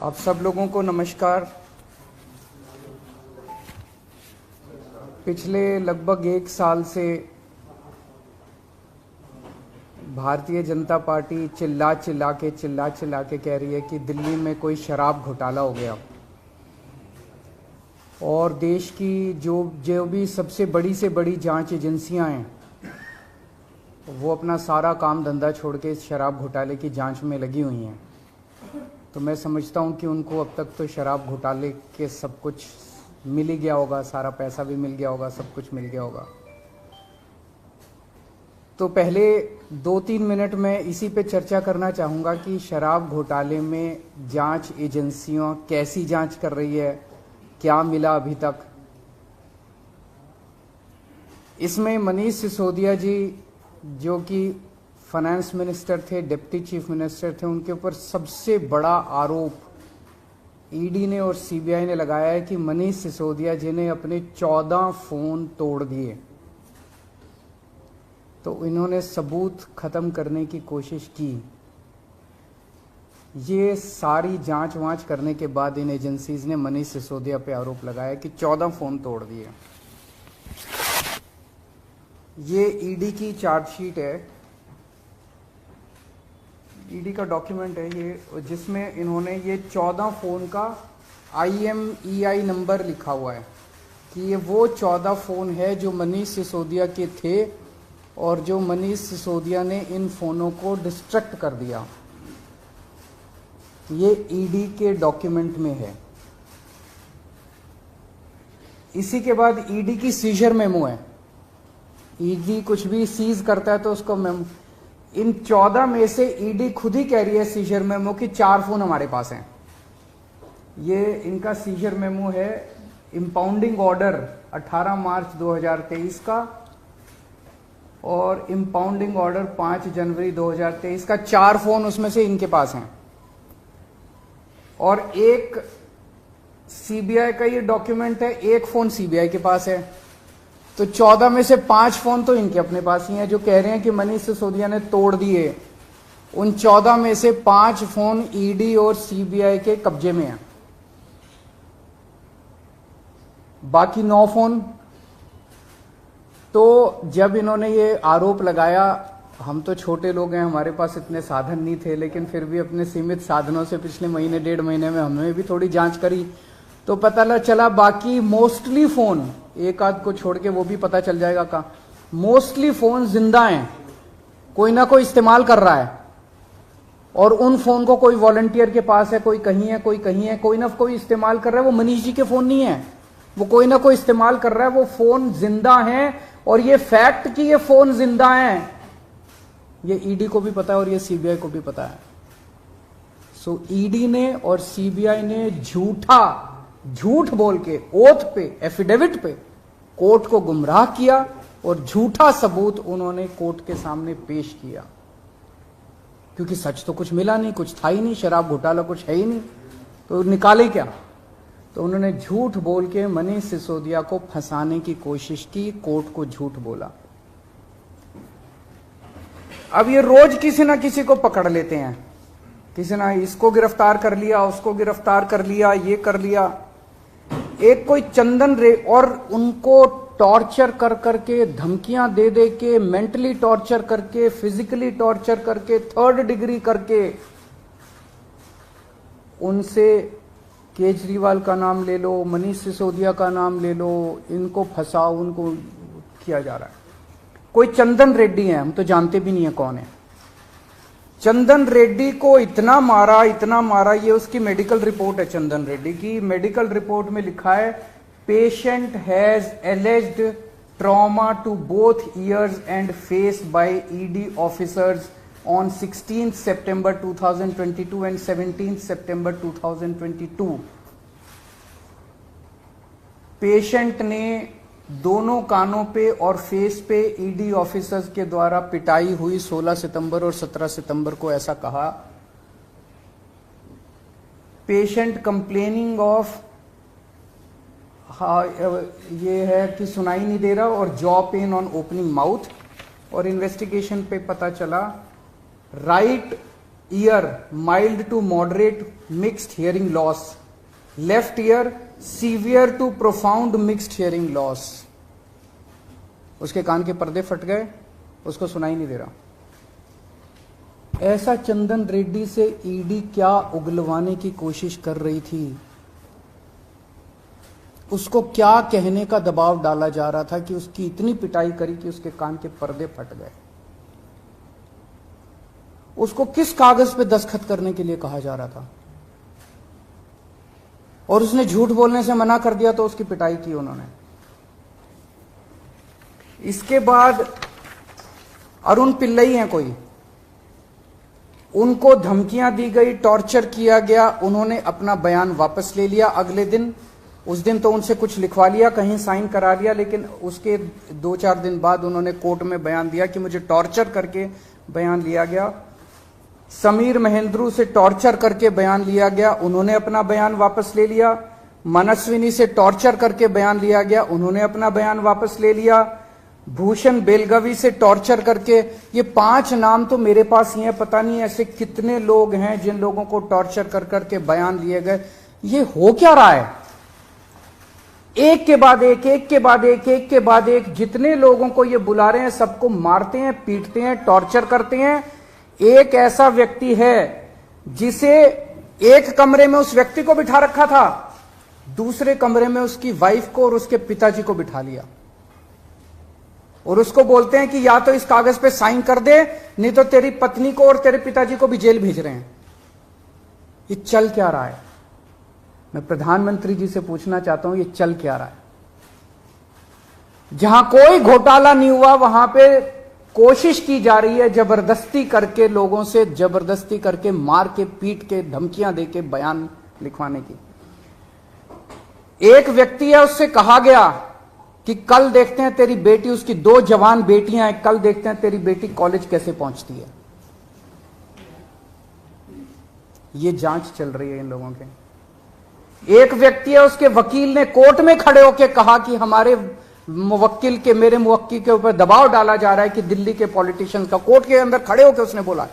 आप सब लोगों को नमस्कार। पिछले लगभग 1 साल से भारतीय जनता पार्टी चिल्ला चिल्ला के कह रही है कि दिल्ली में कोई शराब घोटाला हो गया और देश की जो भी सबसे बड़ी से बड़ी जांच एजेंसियां हैं वो अपना सारा काम धंधा छोड़ के शराब घोटाले की जांच में लगी हुई हैं। तो मैं समझता हूं कि उनको अब तक तो शराब घोटाले के सब कुछ मिल ही गया होगा, सारा पैसा भी मिल गया होगा, सब कुछ मिल गया होगा। तो पहले 2-3 मिनट में इसी पे चर्चा करना चाहूँगा कि शराब घोटाले में जांच एजेंसियां कैसी जांच कर रही है, क्या मिला अभी तक। इसमें मनीष सिसोदिया जी जो कि फाइनेंस मिनिस्टर थे, डिप्टी चीफ मिनिस्टर थे, उनके ऊपर सबसे बड़ा आरोप ईडी ने और सीबीआई ने लगाया है कि मनीष सिसोदिया जी ने अपने 14 फोन तोड़ दिए। तो इन्होंने सबूत खत्म करने की कोशिश की। ये सारी जांच वांच करने के बाद इन एजेंसीज ने मनीष सिसोदिया पे आरोप लगाया कि 14 फोन तोड़ दिए। ये ईडी की चार्जशीट है, ईडी का डॉक्यूमेंट है ये, जिसमें इन्होंने ये 14 फोन का IMEI नंबर लिखा हुआ है कि ये वो 14 फोन है जो मनीष सिसोदिया के थे और जो मनीष सिसोदिया ने इन फोनों को डिस्ट्रक्ट कर दिया। ये ईडी के डॉक्यूमेंट में है। इसी के बाद ईडी की सीजर मेमो है। ईडी कुछ भी सीज करता है तो उसको मेमो, इन 14 में से ईडी खुद ही कह रही है सीजर मेमो कि 4 फोन हमारे पास हैं। ये इनका सीजर मेमो है, इंपाउंडिंग ऑर्डर 18 मार्च 2023 का और इंपाउंडिंग ऑर्डर 5 जनवरी 2023 का। 4 फोन उसमें से इनके पास हैं और एक सीबीआई का ये डॉक्यूमेंट है, एक फोन सीबीआई के पास है। तो 14 में से 5 फोन तो इनके अपने पास ही हैं जो कह रहे हैं कि मनीष सिसोदिया ने तोड़ दिए। उन 14 में से 5 फोन ईडी और सीबीआई के कब्जे में हैं। बाकी 9 फोन, तो जब इन्होंने ये आरोप लगाया, हम तो छोटे लोग हैं, हमारे पास इतने साधन नहीं थे, लेकिन फिर भी अपने सीमित साधनों से पिछले महीने 1.5 महीने में हमने भी थोड़ी जांच करी तो पता चला बाकी मोस्टली फोन, एक आध को छोड़ के वो भी पता चल जाएगा का, मोस्टली फोन जिंदा हैं, कोई ना कोई इस्तेमाल कर रहा है। और उन फोन को कोई वॉलंटियर के पास है, कोई कहीं है, कोई कहीं है, कोई ना कोई इस्तेमाल कर रहा है। वो मनीष जी के फोन नहीं है, वो कोई ना कोई इस्तेमाल कर रहा है। वो फोन जिंदा हैं और ये फैक्ट कि ये फोन जिंदा हैं ये ईडी को भी पता है और ये सीबीआई को भी पता है। सो ईडी ने और सीबीआई ने झूठ बोल के ओथ पे, एफिडेविट पे कोर्ट को गुमराह किया और झूठा सबूत उन्होंने कोर्ट के सामने पेश किया, क्योंकि सच तो कुछ मिला नहीं, कुछ था ही नहीं, शराब घोटाला कुछ है ही नहीं, तो निकाले क्या। तो उन्होंने झूठ बोल के मनीष सिसोदिया को फंसाने की कोशिश की, कोर्ट को झूठ बोला। अब ये रोज किसी ना किसी को पकड़ लेते हैं, किसी ना इसको गिरफ्तार कर लिया, उसको गिरफ्तार कर लिया, ये कर लिया। एक कोई चंदन रे, और उनको टॉर्चर कर करके, धमकियां दे दे के, मेंटली टॉर्चर करके, फिजिकली टॉर्चर करके, 3rd डिग्री करके उनसे केजरीवाल का नाम ले लो, मनीष सिसोदिया का नाम ले लो, इनको फंसाओ, उनको किया जा रहा है। कोई चंदन रेड्डी है, हम तो जानते भी नहीं है कौन है। चंदन रेड्डी को इतना मारा, ये उसकी मेडिकल रिपोर्ट है। चंदन रेड्डी की मेडिकल रिपोर्ट में लिखा है, patient has alleged trauma to both ears and face by ED officers on 16 September 2022 and 17 September 2022। पेशेंट ने दोनों कानों पे और फेस पे ईडी ऑफिसर्स के द्वारा पिटाई हुई 16 सितंबर और 17 सितंबर को, ऐसा कहा। पेशेंट कंप्लेनिंग ऑफ, ये है कि सुनाई नहीं दे रहा, और jaw pain on opening mouth. और इन्वेस्टिगेशन पे पता चला right ear mild to moderate mixed hearing loss, left ear severe to profound mixed hearing loss. उसके कान के पर्दे फट गए, उसको सुनाई नहीं दे रहा। ऐसा चंदन रेड्डी से ईडी क्या उगलवाने की कोशिश कर रही थी? उसको क्या कहने का दबाव डाला जा रहा था कि उसकी इतनी पिटाई करी कि उसके कान के पर्दे फट गए? उसको किस कागज पे दस्तखत करने के लिए कहा जा रहा था? और उसने झूठ बोलने से मना कर दिया तो उसकी पिटाई की उन्होंने। इसके बाद अरुण पिल्लई हैं कोई, उनको धमकियां दी गई, टॉर्चर किया गया, उन्होंने अपना बयान वापस ले लिया अगले दिन। उस दिन तो उनसे कुछ लिखवा लिया, कहीं साइन करा लिया, लेकिन उसके 2-4 दिन बाद उन्होंने कोर्ट में बयान दिया कि मुझे टॉर्चर करके बयान लिया गया। समीर महेंद्रू से टॉर्चर करके बयान लिया गया, उन्होंने अपना बयान वापस ले लिया। मनस्विनी से टॉर्चर करके बयान लिया गया, उन्होंने अपना बयान वापस ले लिया। भूषण बेलगवी से टॉर्चर करके, ये 5 नाम तो मेरे पास ही है, पता नहीं ऐसे कितने लोग हैं जिन लोगों को टॉर्चर कर करके बयान लिए गए। ये हो क्या रहा है? एक के बाद एक, एक के बाद एक, एक के बाद एक, जितने लोगों को ये बुला रहे हैं सबको मारते हैं, पीटते हैं, टॉर्चर करते हैं। एक ऐसा व्यक्ति है जिसे एक कमरे में उस व्यक्ति को बिठा रखा था, दूसरे कमरे में उसकी वाइफ को और उसके पिताजी को बिठा लिया, और उसको बोलते हैं कि या तो इस कागज पे साइन कर दे, नहीं तो तेरी पत्नी को और तेरे पिताजी को भी जेल भेज रहे हैं। ये चल क्या रहा है? मैं प्रधानमंत्री जी से पूछना चाहता हूं, ये चल क्या रहा है? जहां कोई घोटाला नहीं हुआ वहां पे कोशिश की जा रही है जबरदस्ती करके, लोगों से जबरदस्ती करके, मार के, पीट के, धमकियां देके बयान लिखवाने की। एक व्यक्ति है, उससे कहा गया कि कल देखते हैं तेरी बेटी, उसकी 2 जवान बेटियां हैं, कल देखते हैं तेरी बेटी कॉलेज कैसे पहुंचती है। ये जांच चल रही है इन लोगों के। एक व्यक्ति है, उसके वकील ने कोर्ट में खड़े होकर कहा कि हमारे मेरे मुवक्किल के ऊपर दबाव डाला जा रहा है कि दिल्ली के पॉलिटिशियन का, कोर्ट के अंदर खड़े होकर उसने बोला।